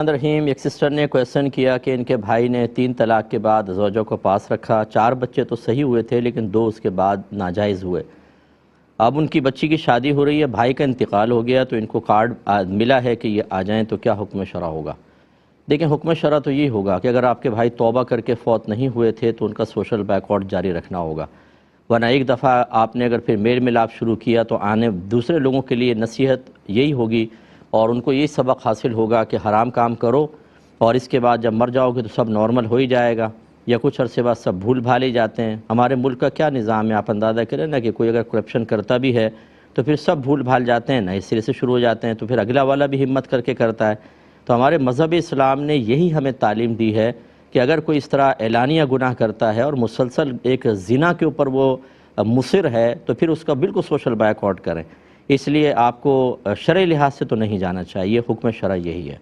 رحیم، ایک سسٹر نے کویسچن کیا کہ ان کے بھائی نے 3 طلاق کے بعد زوجہ کو پاس رکھا، 4 بچے تو صحیح ہوئے تھے لیکن 2 اس کے بعد ناجائز ہوئے۔ اب ان کی بچی کی شادی ہو رہی ہے، بھائی کا انتقال ہو گیا تو ان کو کارڈ ملا ہے کہ یہ آ جائیں، تو کیا حکم شرع ہوگا؟ دیکھیں، حکم شرع تو یہ ہوگا کہ اگر آپ کے بھائی توبہ کر کے فوت نہیں ہوئے تھے تو ان کا سوشل بیکورڈ جاری رکھنا ہوگا، ورنہ ایک دفعہ آپ نے اگر پھر میل ملاپ شروع کیا تو آنے دوسرے لوگوں کے لیے نصیحت یہی ہوگی اور ان کو یہی سبق حاصل ہوگا کہ حرام کام کرو اور اس کے بعد جب مر جاؤ گے تو سب نارمل ہو ہی جائے گا، یا کچھ عرصے بعد سب بھول بھال ہی جاتے ہیں۔ ہمارے ملک کا کیا نظام ہے، آپ اندازہ کریں نا کہ کوئی اگر کرپشن کرتا بھی ہے تو پھر سب بھول بھال جاتے ہیں، نئے سرے سے شروع ہو جاتے ہیں، تو پھر اگلا والا بھی ہمت کر کے کرتا ہے۔ تو ہمارے مذہب اسلام نے یہی ہمیں تعلیم دی ہے کہ اگر کوئی اس طرح اعلانیہ گناہ کرتا ہے اور مسلسل ایک زنا کے اوپر وہ مصر ہے تو پھر اس کا بالکل سوشل بیک آؤٹ کریں۔ اس لیے آپ کو شرعی لحاظ سے تو نہیں جانا چاہیے، حکم شرع یہی ہے۔